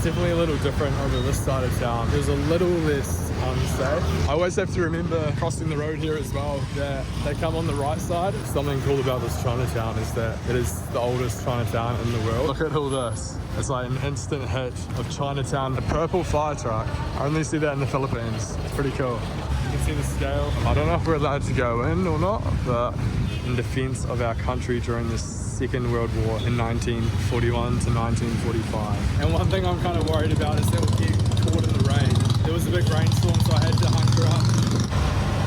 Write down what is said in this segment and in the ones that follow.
definitely a little different over this side of town. There's a little less unsafe. I always have to remember crossing the road here as well, that they come on the right side. Something cool about this Chinatown is that it is the oldest Chinatown in the world. Look at all this. It's like an instant hit of Chinatown. A purple fire truck. I only see that in the Philippines. It's pretty cool. You can see the scale. I don't know if we're allowed to go in or not, but in defense of our country during the Second World War in 1941 to 1945. And one thing I'm kind of worried about is that we'll get caught in the rain. There was a big rainstorm, so I had to hunker up.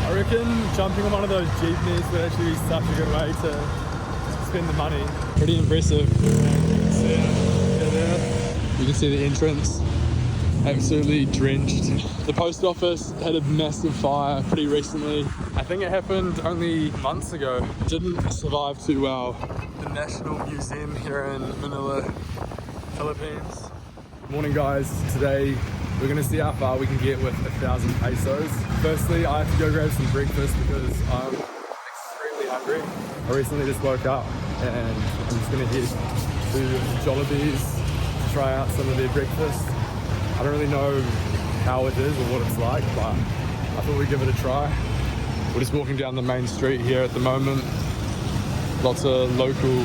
I reckon jumping on one of those jeepneys would actually be such a good way to spend the money. Pretty impressive. You can see the entrance, absolutely drenched. The post office had a massive fire pretty recently. I think it happened only months ago. Didn't survive too well. The National Museum here in Manila, Philippines. Morning guys, today we're gonna see how far we can get with 1,000 pesos. Firstly, I have to go grab some breakfast because I'm extremely hungry. I recently just woke up and I'm just gonna head to Jollibee's to try out some of their breakfast. I don't really know how it is or what it's like, but I thought we'd give it a try. We're just walking down the main street here at the moment. Lots of local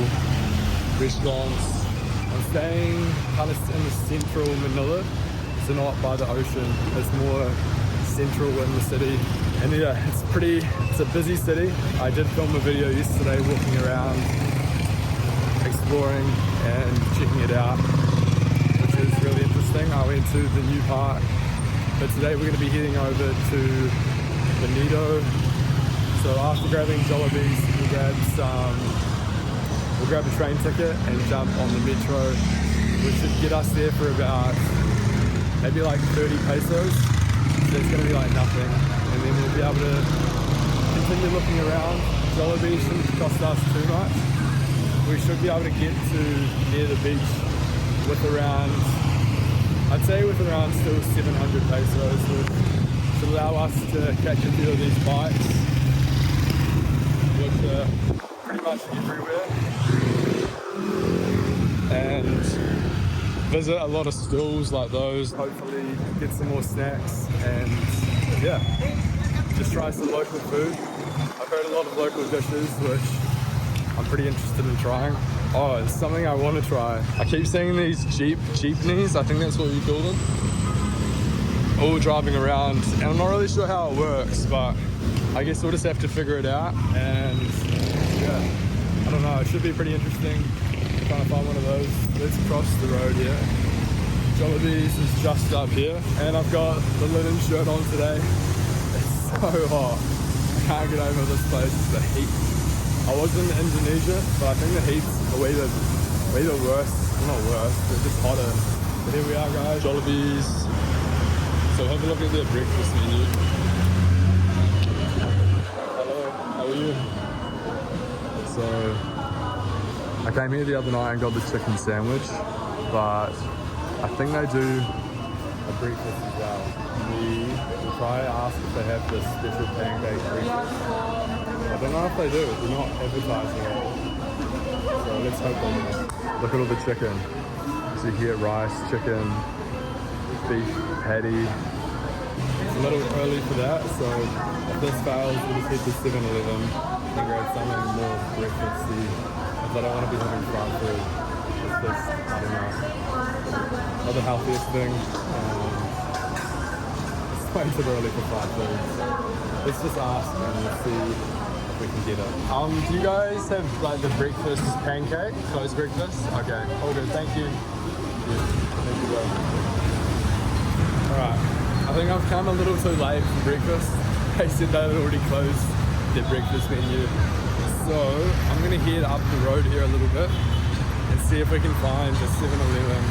restaurants. I'm staying kind of in the central Manila, so not by the ocean. It's more central in the city. And yeah, it's a busy city. I did film a video yesterday walking around, exploring and checking it out, which is really interesting. I went to the new park, but today we're going to be heading over to Binondo. So after grabbing Jollibee's, we'll grab a train ticket and jump on the metro, which should get us there for about maybe like 30 pesos. So it's going to be like nothing, and then we'll be able to continue looking around. Jollibee shouldn't cost us too much. We should be able to get to near the beach with around, I'd say with around still 700 pesos, which should allow us to catch a few of these bikes, which are pretty much everywhere, and visit a lot of stalls like those. Hopefully get some more snacks and yeah, just try some local food. I've heard a lot of local dishes which I'm pretty interested in trying. Oh, it's something I want to try. I keep seeing these jeepneys, I think that's what you call them, all driving around, and I'm not really sure how it works, but I guess we'll just have to figure it out. And yeah, I don't know, it should be pretty interesting trying to find one of those. Let's cross the road here. Jollibee's is just up here, and I've got the linen shirt on today. It's so hot. I can't get over this place, the heat. I was in Indonesia, but I think the heat's way the worst. Well, not worse, but just hotter. But here we are guys, Jollibee's. So have a look at their breakfast menu. Hello, how are you? So I came here the other night and got the chicken sandwich, but I think they do a breakfast as well. We'll try to ask if they have this special pancake breakfast. I don't know if they do, they're not advertising it. So let's hope they do. Look at all the chicken. So here, rice, chicken, beef patty. It's a little early for that, so if this fails, we'll just head to 7-Eleven and grab something more breakfasty. Because I don't want to be having fried food. It's just, I don't know, not the healthiest thing. It's way too early for fried food. So let's just ask and we'll see if we can get it. Do you guys have like the breakfast pancake? Closed breakfast? Okay, all good, thank you. Yeah, thank you, bro. Alright, I think I've come a little too late for breakfast. They said they had already closed their breakfast menu. So I'm gonna head up the road here a little bit and see if we can find a 7-Eleven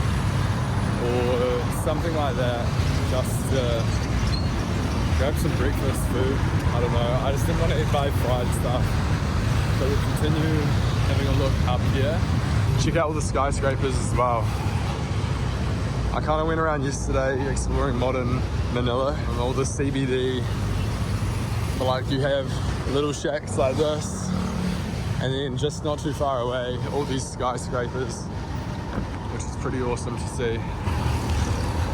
or something like that, just to grab some breakfast food. I don't know, I just didn't want to eat my fried stuff. So we'll continue having a look up here. Check out all the skyscrapers as well. I kind of went around yesterday exploring modern Manila and all the CBD. But like you have little shacks like this, and then just not too far away, all these skyscrapers, which is pretty awesome to see.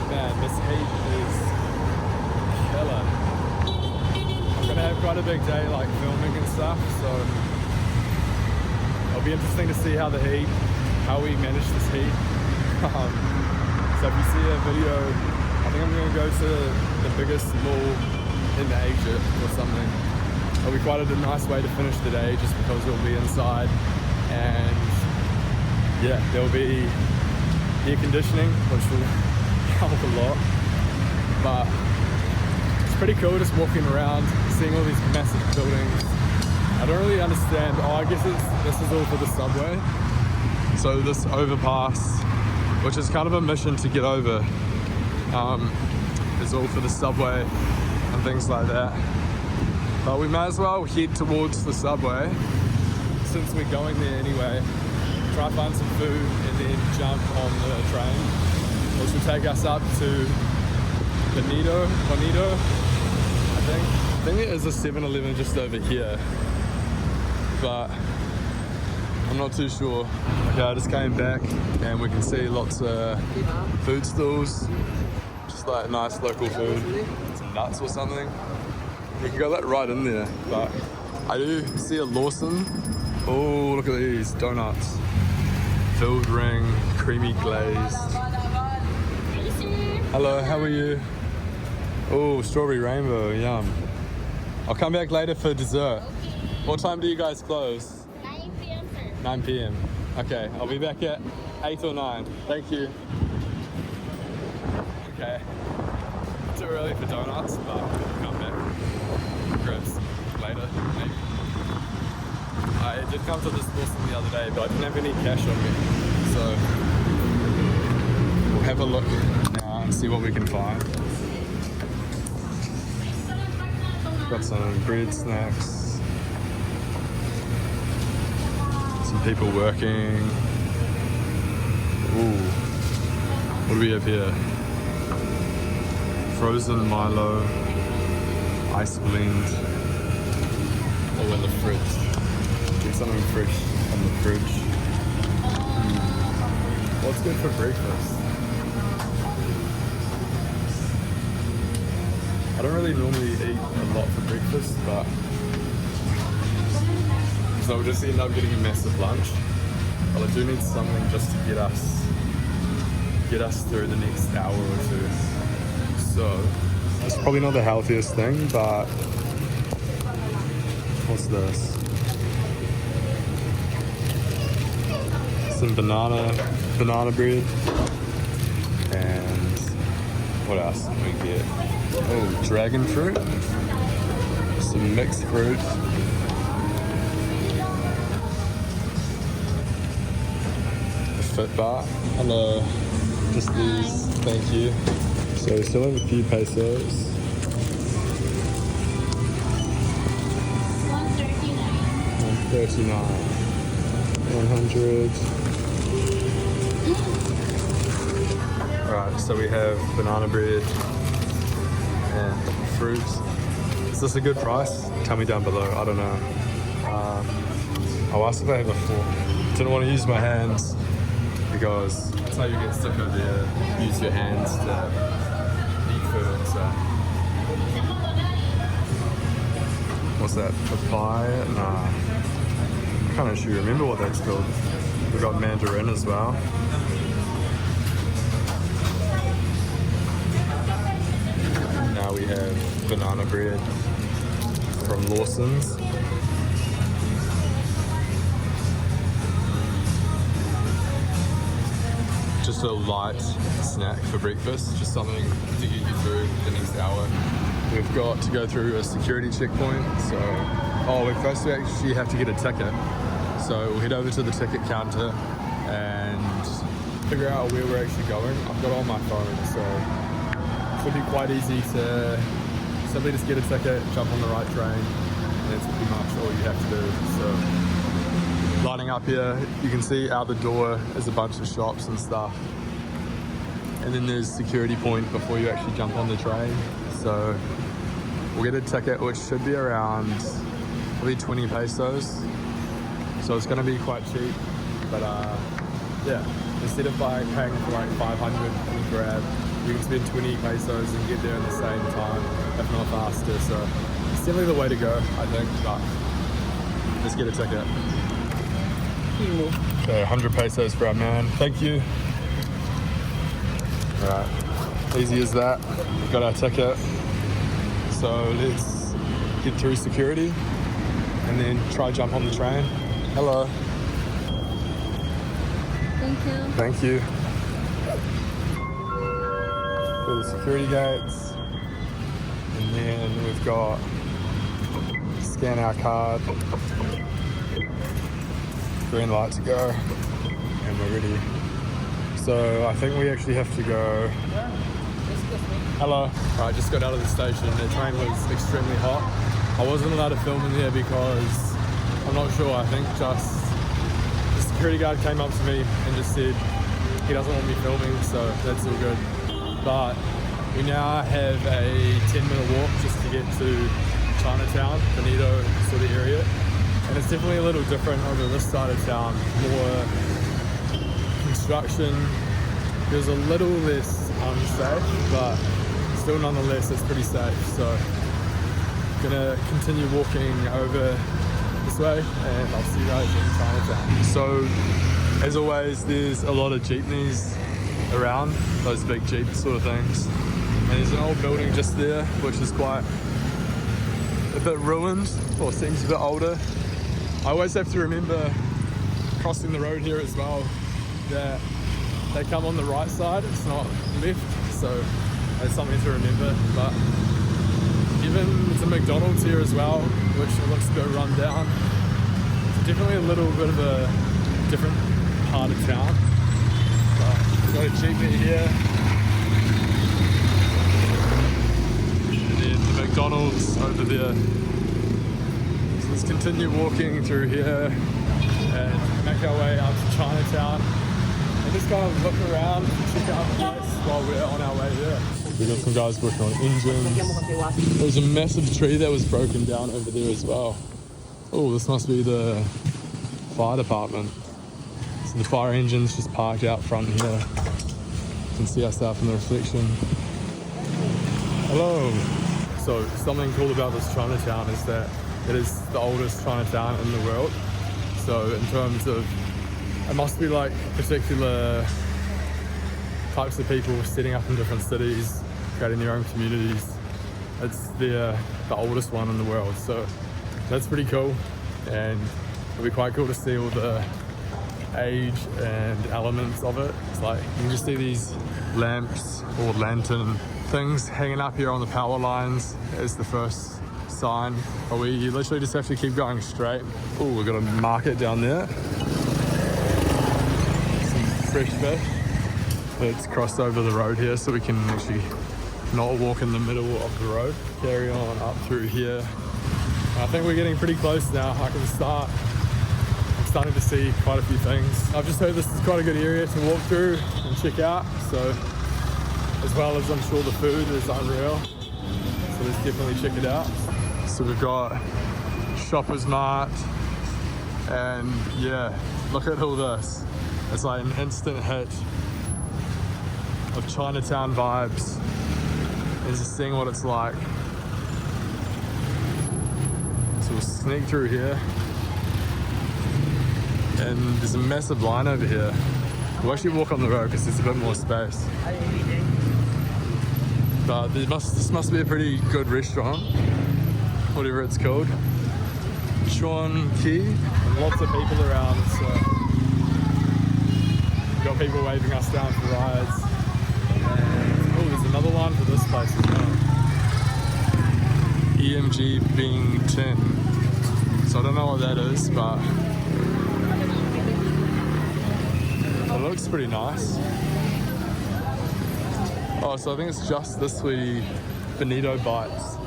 man, this heat is killer. I'm gonna have quite a big day like filming and stuff, so it'll be interesting to see how we manage this heat. So if you see a video, I think I'm gonna go to the biggest mall in Asia or something. It'll be quite a nice way to finish the day just because we'll be inside, and yeah, there'll be air conditioning, which will help a lot. But it's pretty cool just walking around, seeing all these massive buildings. I don't really understand. Oh, I guess this is all for the subway. So this overpass, which is kind of a mission to get over, is all for the subway and things like that. But we might as well head towards the subway since we're going there anyway. Try find some food and then jump on the train, which will take us up to Binondo, I think it is a 7-Eleven just over here, but I'm not too sure. Okay, I just came back and we can see lots of food stalls, just like nice local food, some nuts or something. You can go like right in there, but I do see a Lawson. Oh, look at these donuts. Filled ring, creamy glazed. Hello, how are you? Oh, strawberry rainbow, yum. I'll come back later for dessert. Okay. What time do you guys close? 9 p.m. sir. 9 p.m. Okay, I'll be back at 8 or 9. Thank you. Okay. Too early for donuts, but I'll come back. Grab some later, maybe. I did come to this Lawson the other day, but I didn't have any cash on me. So we'll have a look now and see what we can find. Got some bread snacks. Some people working. Ooh. What do we have here? Frozen Milo. Ice blend. Oh, in the fridge. Get something fresh on the fridge. What's good for breakfast? I don't really normally eat a lot for breakfast, but so we'll just end up getting a massive lunch. But I do need something just to get us through the next hour or two. So it's probably not the healthiest thing, but what's this? Some banana bread, and what else did we get? Oh, dragon fruit, some mixed fruit, a fit bar. Hello, just these, thank you. So we still have a few pesos. 139. 100. Right, so we have banana bread and fruit. Is this a good price? Tell me down below, I don't know. I'll ask if I have a fork. Didn't want to use my hands because that's how you get sick of there. Use your hands to eat food, so. What's that, papaya? Nah. I can't actually remember what that's called. We've got mandarin as well. Now we have banana bread from Lawson's. Just a light snack for breakfast, just something to get you through the next hour. We've got to go through a security checkpoint, so we first actually have to get a ticket. So we'll head over to the ticket counter and figure out where we're actually going. I've got it on my phone, so it should be quite easy to simply just get a ticket, jump on the right train, and that's pretty much all you have to do. So lining up here, you can see out the door is a bunch of shops and stuff. And then there's security point before you actually jump on the train. So we'll get a ticket, which should be around probably 20 pesos. So it's gonna be quite cheap, but yeah, instead of paying for like 500 on the Grab, you can spend 20 pesos and get there in the same time, if not faster. So it's definitely the way to go, I think. But let's get a ticket. Okay, 100 pesos for our man. Thank you. All right, easy as that. Got our ticket. So let's get through security and then try jump on the train. Hello. Thank you. Thank you. Through the security gates. And then we've got scan our card. Green light to go. And we're ready. So I think we actually have to go. Hello. Alright, just got out of the station. The train was extremely hot. I wasn't allowed to film in there because I'm not sure. I think just the security guard came up to me and just said he doesn't want me filming, so that's all good. But we now have a 10-minute walk just to get to Chinatown, Binondo sort of area. And it's definitely a little different over this side of town. More construction. There's a little less unsafe, but still nonetheless it's pretty safe. So gonna continue walking over this way and I'll see you guys in Chinatown. So as always, there's a lot of jeepneys around, those big jeep sort of things. And there's an old building just there, which is quite a bit ruined, or seems a bit older. I always have to remember crossing the road here as well, that they come on the right side, it's not left, so that's something to remember. But even the McDonald's here as well, which looks a bit run down. It's definitely a little bit of a different part of town. But we've got a jeepney here. And then the McDonald's over there. So let's continue walking through here and make our way out to Chinatown. And just kind of look around, check out the place while we're on our way there. We've got some guys working on engines. There's a massive tree that was broken down over there as well. Oh, this must be the fire department. So the fire engine's just parked out front here. You can see ourselves in the reflection. Hello. So something cool about this Chinatown is that it is the oldest Chinatown in the world. So in terms of, it must be like particular types of people setting up in different cities, creating their own communities. It's the oldest one in the world, so that's pretty cool. And it'll be quite cool to see all the age and elements of it. It's like you can just see these lamps or lantern things hanging up here on the power lines as the first sign. But we literally just have to keep going straight. Oh, we've got a market down there. Fresh fish. It's crossed over the road here, so we can actually not walk in the middle of the road. Carry on up through here. I think we're getting pretty close now. I'm starting to see quite a few things. I've just heard this is quite a good area to walk through and check out. So, as well as I'm sure the food is unreal. So let's definitely check it out. So we've got Shoppers Mart, and yeah, look at all this. It's like an instant hit of Chinatown vibes and just seeing what it's like. So we'll sneak through here. And there's a massive line over here. We'll actually walk on the road because there's a bit more space. But this must be a pretty good restaurant, whatever it's called. Chuan Key. And lots of people around, so we've got people waving us down for rides. And, oh, there's another line for this place as well. EMG Bing Tin. So I don't know what that is, but it looks pretty nice. Oh, so I think it's just this way, Bonito Bites.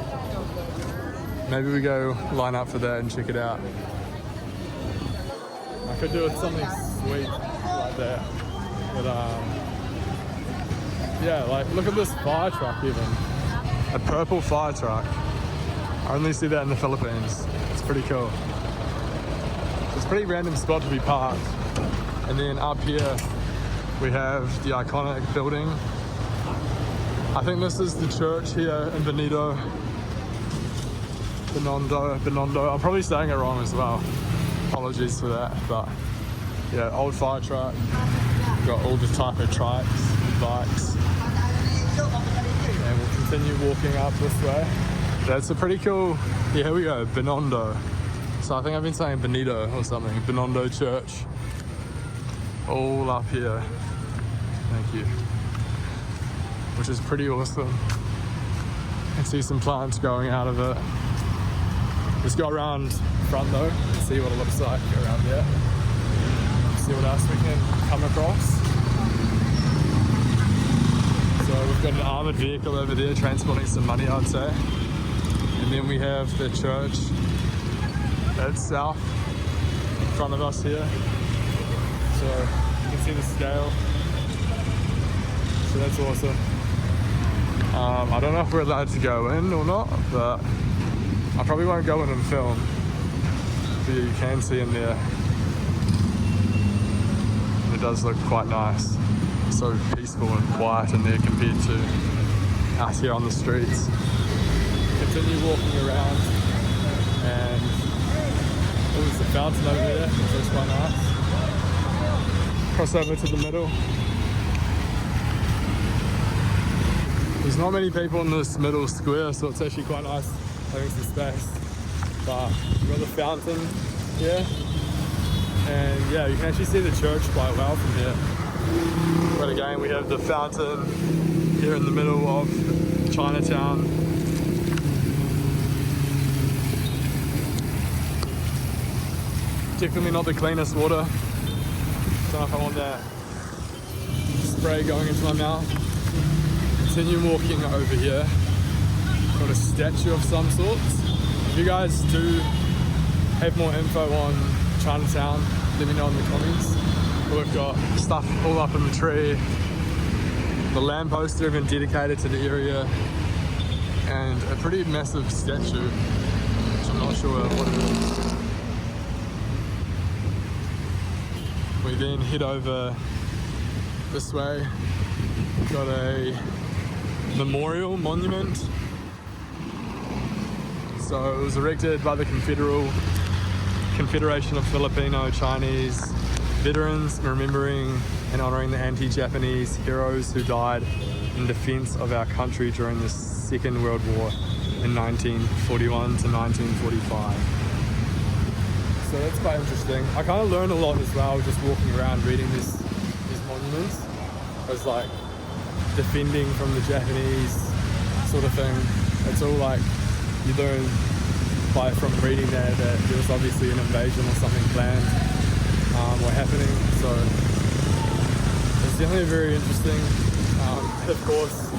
Maybe we go line up for that and check it out. I could do it something sweet like that. But yeah, like look at this fire truck even. A purple fire truck. I only see that in the Philippines. It's pretty cool. It's a pretty random spot to be parked. And then up here we have the iconic building. I think this is the church here in Binondo. Binondo. I'm probably saying it wrong as well. Apologies for that, but yeah, old fire truck. Got all the type of trikes and bikes. And we'll continue walking up this way. That's a pretty cool, yeah, here we go, Binondo. So I think I've been saying Benito or something. Binondo Church. All up here. Thank you. Which is pretty awesome. You can see some plants growing out of it. Let's go around front though, and see what it looks like around there. See what else we can come across. So we've got an armoured vehicle over there transporting some money, I'd say. And then we have the church itself in front of us here. So you can see the scale. So that's awesome. I don't know if we're allowed to go in or not, but I probably won't go in and film. But you can see in there. It does look quite nice. So peaceful and quiet in there compared to out here on the streets. Continue walking around, and there's a fountain over there, which is quite nice. Cross over to the middle. There's not many people in this middle square, so it's actually quite nice having some space. But we've got the fountain here, and yeah, you can actually see the church quite well from here. But again, we have the fountain here in the middle of Chinatown. Definitely not the cleanest water. Don't know if I want that spray going into my mouth. Continue walking over here. Got a statue of some sorts. If you guys do have more info on Chinatown, let me know in the comments. We've got stuff all up in the tree. The lampposts are even dedicated to the area. And a pretty massive statue, which I'm not sure what it is. We then head over this way. We've got a memorial monument. So it was erected by the Confederation of Filipino Chinese veterans, remembering and honoring the anti-Japanese heroes who died in defense of our country during the Second World War in 1941 to 1945. So that's quite interesting. I kind of learned a lot as well just walking around reading these monuments. It was like defending from the Japanese sort of thing. It's all like you learn from reading that there was obviously an invasion or something planned or happening. So it's definitely very interesting. Of course,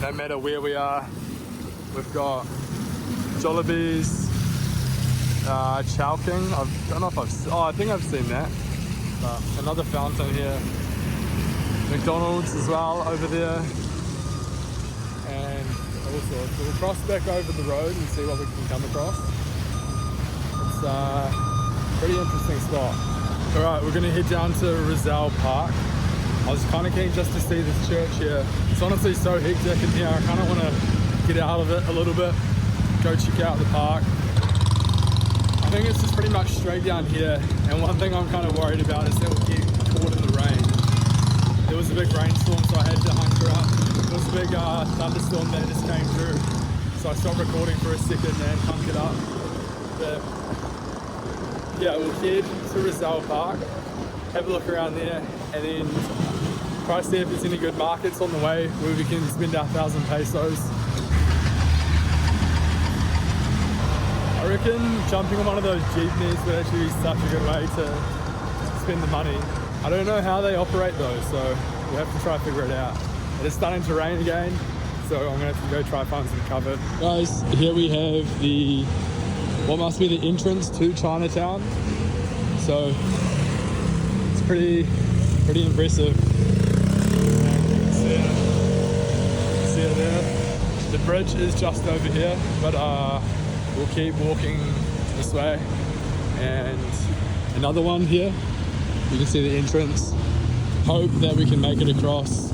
no matter where we are, we've got Jollibees, Chowking. I don't know if I think I've seen that. Another fountain here. McDonald's as well over there. And all sorts. So we'll cross back over the road and see what we can come across. It's a pretty interesting spot. Alright, we're going to head down to Rizal Park. I was kind of keen just to see this church here. It's honestly so hectic in here. I kind of want to get out of it a little bit, go check out the park. I think it's just pretty much straight down here, and one thing I'm kind of worried about is that we'll get caught in the rain. There was a big rainstorm, so I had to hunker up. There was a big thunderstorm that just came through, so I stopped recording for a second and hunkered up. But yeah, we'll head to Rizal Park, have a look around there, and then try to see if there's any good markets on the way where we can spend our 1,000 pesos. I reckon jumping on one of those jeepneys would actually be such a good way to spend the money. I don't know how they operate though, so we'll have to try to figure it out. It is starting to rain again, so I'm going to have to go try find some cover. Guys, here we have what must be the entrance to Chinatown. So it's pretty impressive. See it there. The bridge is just over here, but we'll keep walking this way. And another one here. You can see the entrance. Hope that we can make it across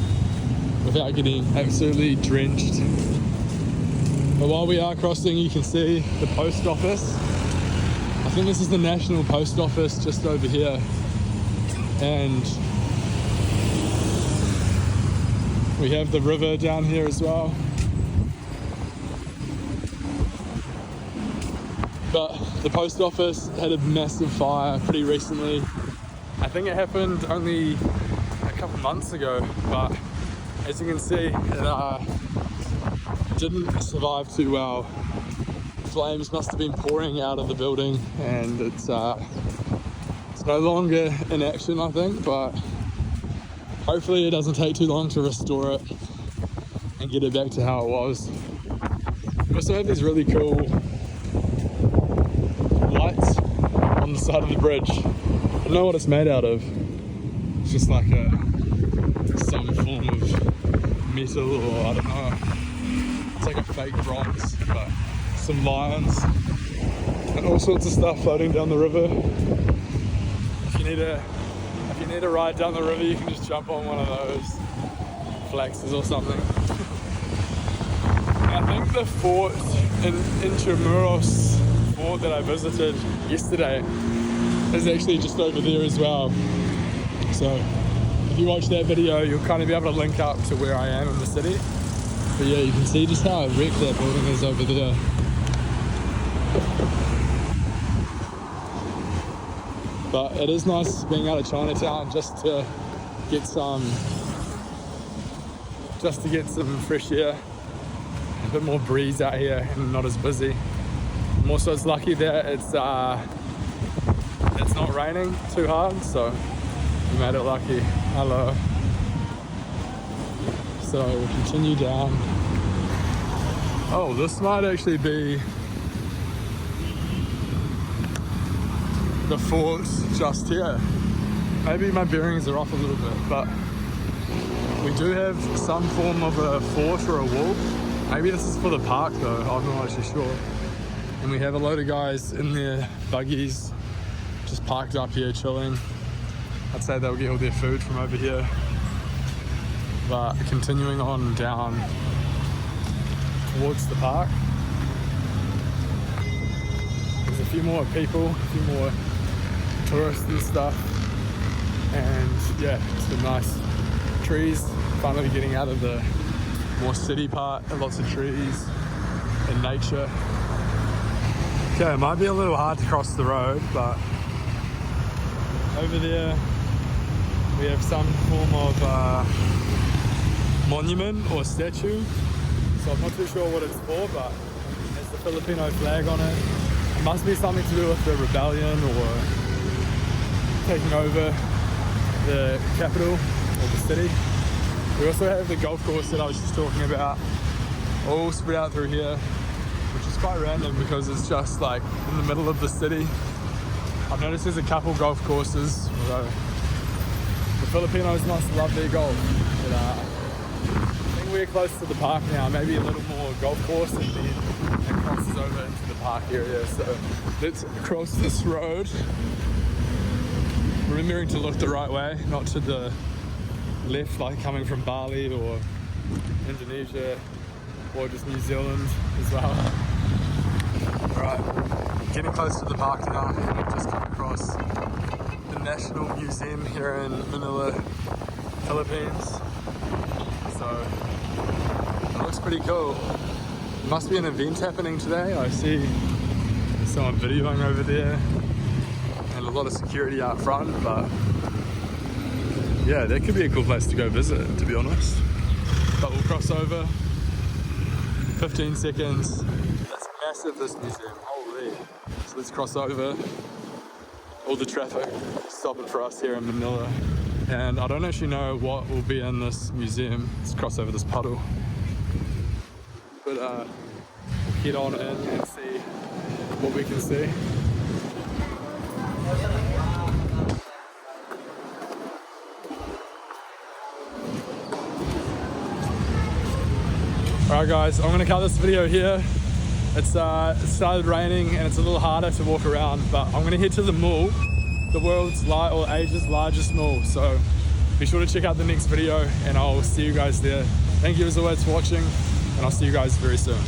without getting absolutely drenched. But while we are crossing, you can see the post office. I think this is the National Post Office just over here. And we have the river down here as well. But the post office had a massive fire pretty recently. I think it happened only a couple months ago, but as you can see, it didn't survive too well. Flames must have been pouring out of the building, and it's no longer in action, I think, but hopefully it doesn't take too long to restore it and get it back to how it was. We also have these really cool lights on the side of the bridge. I don't know what it's made out of. It's just like some form of metal, or I don't know. It's like a fake bronze, but some lions and all sorts of stuff floating down the river. If you need a ride down the river, you can just jump on one of those flexes or something. I think the fort in Intramuros fort that I visited yesterday is actually just over there as well. So if you watch that video, you'll kind of be able to link up to where I am in the city. But yeah, you can see just how wrecked that building is over there. But it is nice being out of Chinatown just to get some fresh air, a bit more breeze out here and not as busy. I'm also lucky that it's not raining too hard, so we made it lucky. Hello. So we'll continue down. Oh, this might actually be the fort just here. Maybe my bearings are off a little bit, but we do have some form of a fort or a wall. Maybe this is for the park though, I'm not actually sure. And we have a load of guys in their buggies just parked up here chilling. I'd say they'll get all their food from over here. But continuing on down towards the park, there's a few more people, a few more tourists and stuff, and yeah, it's been nice. Trees, finally getting out of the more city part, and lots of trees and nature. Okay, it might be a little hard to cross the road, but over there we have some form of monument or statue, so I'm not too sure what it's for, but there's the Filipino flag on it. It must be something to do with the rebellion or taking over the capital or the city. We also have the golf course that I was just talking about, all spread out through here, which is quite random because it's just like in the middle of the city. I've noticed there's a couple golf courses, although the Filipinos must love their golf. But, I think we're close to the park now, maybe a little more golf course, and then it crosses over into the park area. So let's cross this road, remembering to look the right way, not to the left like coming from Bali or Indonesia or just New Zealand as well. Alright, getting close to the park now, and we've just come across the National Museum here in Manila, Philippines. So it looks pretty cool. There must be an event happening today. I see someone videoing over there and a lot of security out front, but yeah, that could be a cool place to go visit, to be honest. But we'll cross over. 15 seconds. That's massive, this museum. Holy. So let's cross over. All the traffic stopping for us here in Manila. And I don't actually know what will be in this museum. Let's cross over this puddle. But we'll head on in and see what we can see. Alright guys, I'm going to cut this video here. It started raining and it's a little harder to walk around, but I'm going to head to the mall, the world's or Asia's largest mall. So Be sure to check out the next video and I'll see you guys there. Thank you as always for watching, and I'll see you guys very soon.